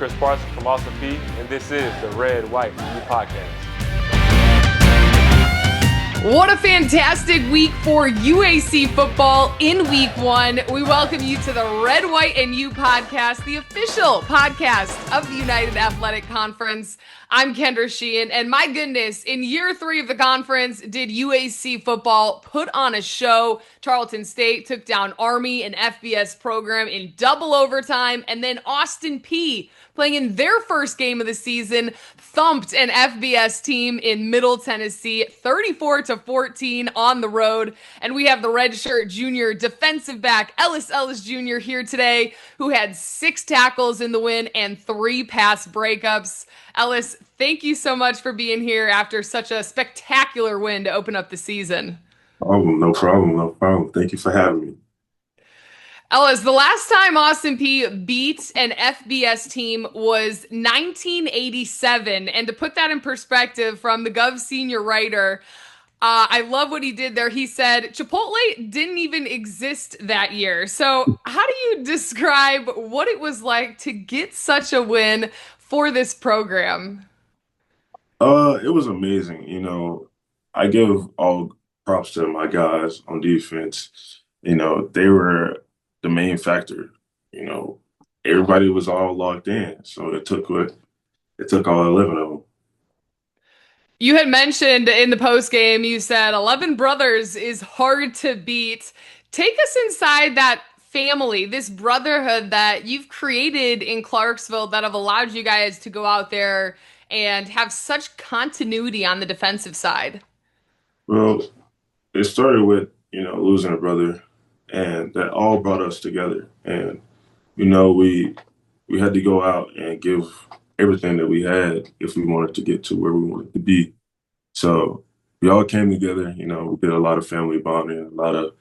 Chris Parsons from Austin Peay, and this is the Red, White, and U Podcast. What a fantastic week for UAC football in week one. We welcome you to the Red, White, and U Podcast, the official podcast of the United Athletic Conference. I'm Kendra Sheehan, and my goodness, in year 3 of the conference, did UAC football put on a show. Tarleton State took down Army, an FBS program, in double overtime, and then Austin Peay, playing in their first game of the season, thumped an FBS team in Middle Tennessee, 34-14 on the road. And we have the redshirt junior defensive back, Ellis Ellis Jr. here today, who had 6 tackles in the win and 3 pass breakups. Ellis, thank you so much for being here after such a spectacular win to open up the season. Oh, no problem, no problem. Thank you for having me. Ellis, the last time Austin Peay beat an FBS team was 1987. And to put that in perspective from the Gov senior writer, I love what he did there. He said Chipotle didn't even exist that year. So how do you describe what it was like to get such a win for this program? It was amazing. I give all props to my guys on defense. They were the main factor. Everybody was all locked in. So it took all 11 of them. You had mentioned in the post game, you said 11 brothers is hard to beat. Take us inside that family, this brotherhood that you've created in Clarksville that have allowed you guys to go out there and have such continuity on the defensive side. Well, it started with, losing a brother, and that all brought us together. And, we had to go out and give everything that we had if we wanted to get to where we wanted to be. So we all came together, we did a lot of family bonding, a lot of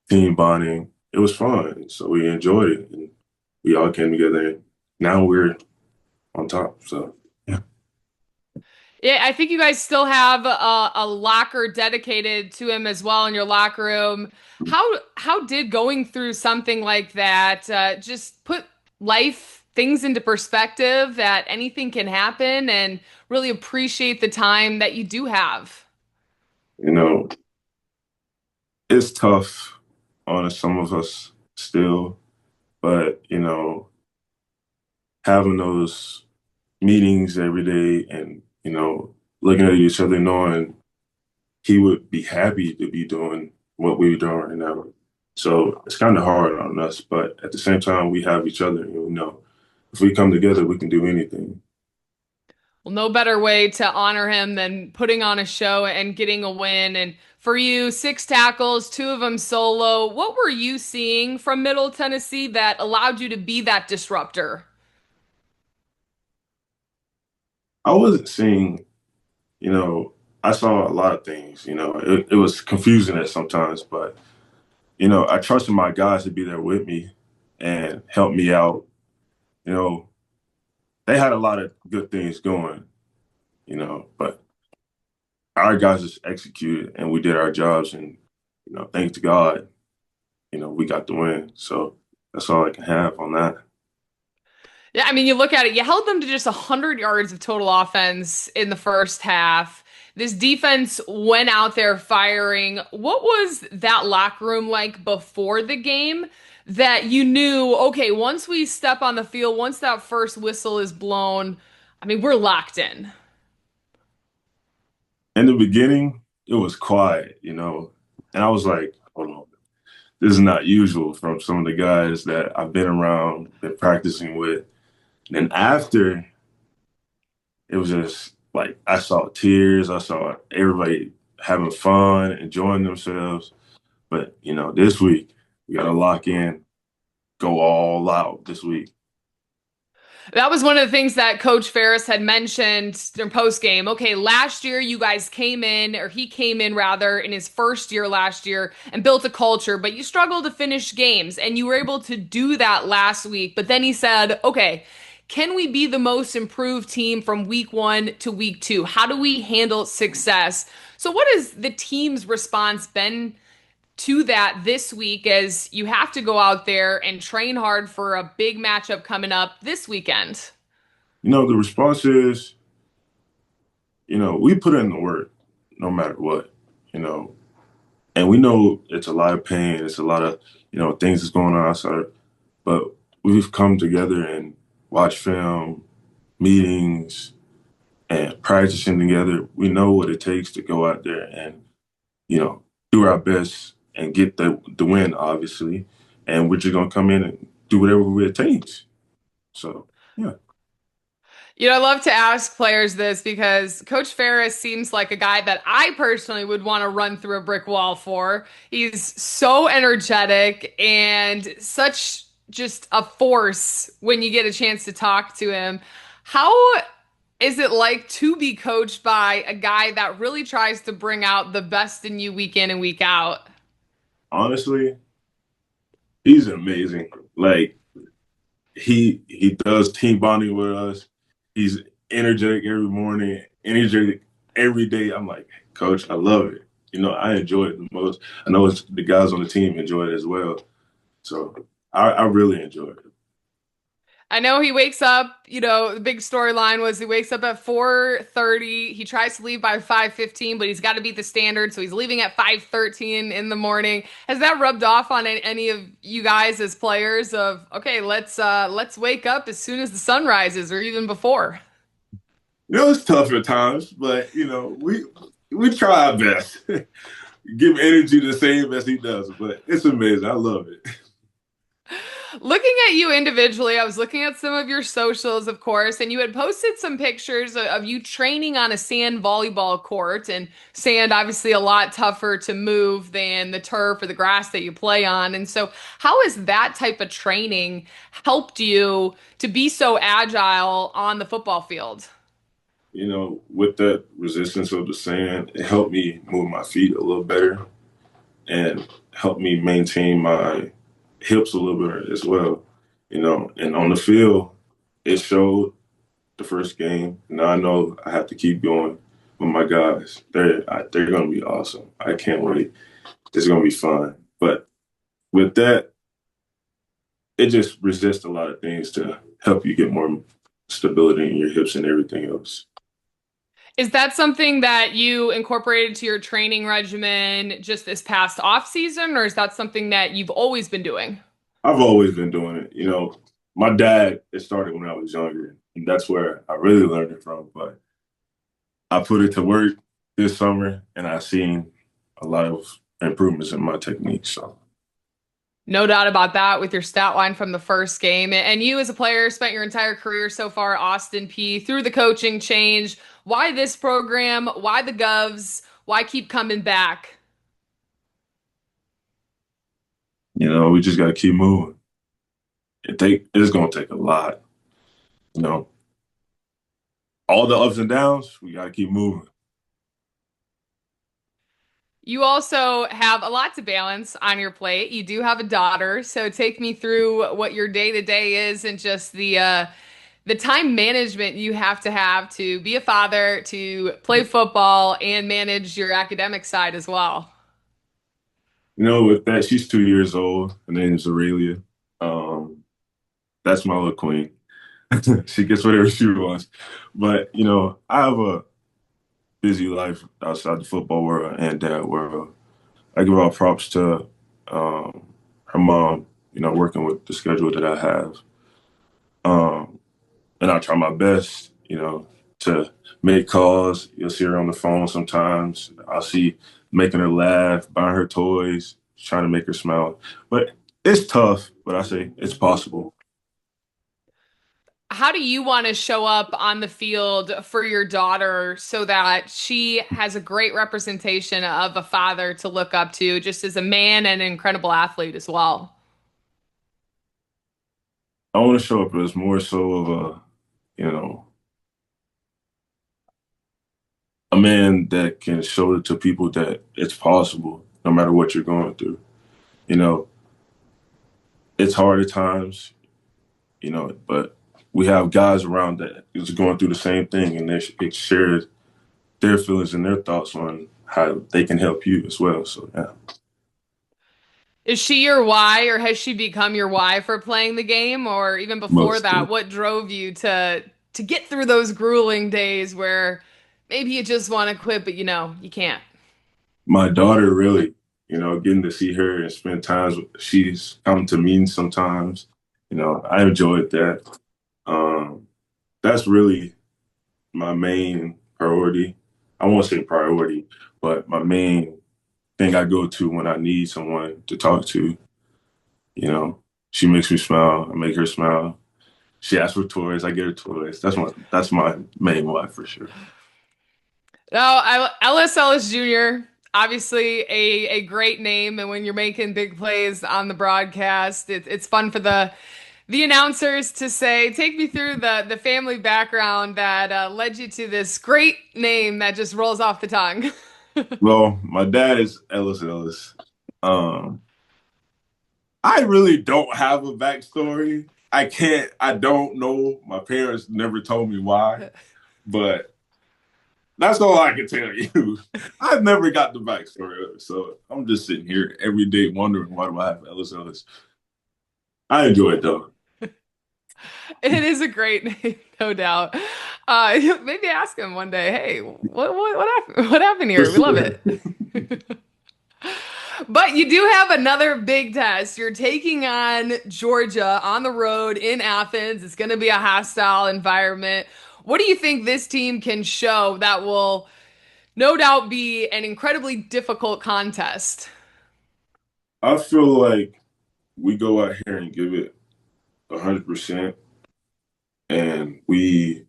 team bonding. It was fun. So we enjoyed it, and we all came together, and now we're on top. So, yeah. Yeah, I think you guys still have a locker dedicated to him as well in your locker room. How did going through something like that just put things into perspective that anything can happen and really appreciate the time that you do have? It's tough on some of us still, but, having those meetings every day and, looking at each other, knowing he would be happy to be doing what we're doing right now. So it's kind of hard on us, but at the same time, we have each other. If we come together, we can do anything. Well, no better way to honor him than putting on a show and getting a win. And for you, 6 tackles, 2 of them solo. What were you seeing from Middle Tennessee that allowed you to be that disruptor? I wasn't seeing, I saw a lot of things. It was confusing at sometimes, but, I trusted my guys to be there with me and help me out. They had a lot of good things going, but our guys just executed and we did our jobs, and, thanks to God, we got the win. So that's all I can have on that. Yeah, I mean, you look at it, you held them to just 100 yards of total offense in the first half. This defense went out there firing. What was that locker room like before the game that you knew, okay, once we step on the field, once that first whistle is blown, I mean, we're locked in? In the beginning, it was quiet, and I was like, hold on, this is not usual from some of the guys that I've been around, been practicing with. And then after, it was just like I saw tears. I saw everybody having fun, enjoying themselves. But, this week, we got to lock in, go all out this week. That was one of the things that Coach Ferris had mentioned during post-game. Okay, last year you guys came in, or he came in rather, in his first year last year and built a culture, but you struggled to finish games, and you were able to do that last week. But then he said, okay, can we be the most improved team from week 1 to week 2? How do we handle success? So what has the team's response been to that this week as you have to go out there and train hard for a big matchup coming up this weekend? The response is, we put in the work no matter what, you know, and we know it's a lot of pain. It's a lot of, things that's going on outside, but we've come together and watched film, meetings, and practicing together. We know what it takes to go out there and, do our best and get the win, obviously. And we're just going to come in and do whatever it takes. So, yeah. I love to ask players this because Coach Ferris seems like a guy that I personally would want to run through a brick wall for. He's so energetic and such just a force when you get a chance to talk to him. How is it like to be coached by a guy that really tries to bring out the best in you week in and week out? Honestly, he's amazing. Like, he does team bonding with us. He's energetic every morning, energetic every day. I'm like, Coach, I love it. I enjoy it the most. I know the guys on the team enjoy it as well. So I really enjoy it. I know he wakes up, the big storyline was he wakes up at 4:30. He tries to leave by 5:15, but he's got to beat the standard, so he's leaving at 5:13 in the morning. Has that rubbed off on any of you guys as players of, okay, let's wake up as soon as the sun rises or even before? It's tough at times, but we try our best. Give energy the same as he does, but it's amazing. I love it. Looking at you individually, I was looking at some of your socials, of course, and you had posted some pictures of you training on a sand volleyball court, and sand obviously a lot tougher to move than the turf or the grass that you play on. And so, how has that type of training helped you to be so agile on the football field? With that resistance of the sand, it helped me move my feet a little better and helped me maintain my hips a little bit as well. And on the field, it showed the first game. Now I know I have to keep going with my guys. They're going to be awesome. I can't wait. It's going to be fun. But with that, it just resists a lot of things to help you get more stability in your hips and everything else. Is that something that you incorporated to your training regimen just this past off season, or is that something that you've always been doing? I've always been doing it. My dad, it started when I was younger, and that's where I really learned it from. But I put it to work this summer, and I've seen a lot of improvements in my technique. So, No doubt about that with your stat line from the first game. And you, as a player, spent your entire career so far, Austin Peay, through the coaching change. Why this program? Why the Govs? Why keep coming back? we just got to keep moving. It's going to take a lot. You know, all the ups and downs, we got to keep moving. You also have a lot to balance on your plate. You do have a daughter, so take me through what your day to day is and just the time management you have to be a father, to play football, and manage your academic side as well. With that, she's 2 years old. Her name is Aurelia. Um, that's my little queen. She gets whatever she wants. But, I have a busy life outside the football world and that world. I give all props to her mom, working with the schedule that I have. Um, and I try my best, to make calls. You'll see her on the phone sometimes. I'll see making her laugh, buying her toys, trying to make her smile. But it's tough, but I say it's possible. How do you want to show up on the field for your daughter so that she has a great representation of a father to look up to, just as a man and an incredible athlete as well? I want to show up as more so of you know, a man that can show it to people that it's possible no matter what you're going through. You know, it's hard at times, but we have guys around that is going through the same thing and they share their feelings and their thoughts on how they can help you as well. So, yeah. Is she your why, or has she become your why for playing the game? Or even before Most that, what drove you to get through those grueling days where maybe you just want to quit, but you can't? My daughter, really, getting to see her and spend times she's come to me sometimes. I enjoyed that. That's really my main priority. I won't say priority, but my main thing I go to when I need someone to talk to. She makes me smile. I make her smile. She asks for toys. I get her toys. That's my main wife for sure. No, Ellis Ellis Jr., obviously a great name. And when you're making big plays on the broadcast, it's fun for the announcers to say, take me through the family background that led you to this great name that just rolls off the tongue. Well, my dad is Ellis Ellis. I really don't have a backstory. I don't know. My parents never told me why, but that's all I can tell you. I've never got the backstory of it, so I'm just sitting here every day wondering why do I have Ellis Ellis. I enjoy it though. It is a great name, no doubt. Maybe ask him one day, hey, what happened? What happened here? We love it. But you do have another big test. You're taking on Georgia on the road in Athens. It's going to be a hostile environment. What do you think this team can show that will no doubt be an incredibly difficult contest? I feel like we go out here and give it 100%, and we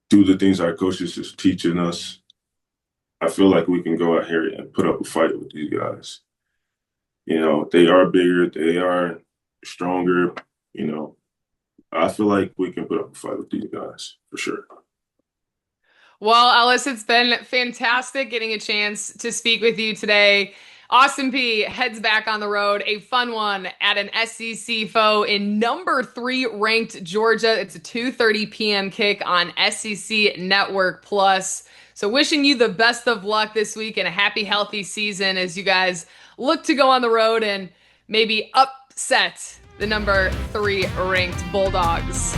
do the things our coaches is teaching us. I feel like we can go out here and put up a fight with these guys. They are bigger, they are stronger. I feel like we can put up a fight with these guys for sure. Well, Ellis, it's been fantastic getting a chance to speak with you today. Austin Peay heads back on the road, a fun one at an SEC foe in number 3 ranked Georgia. It's a 2:30 p.m. kick on SEC Network Plus. So wishing you the best of luck this week and a happy, healthy season as you guys look to go on the road and maybe upset the number 3 ranked Bulldogs.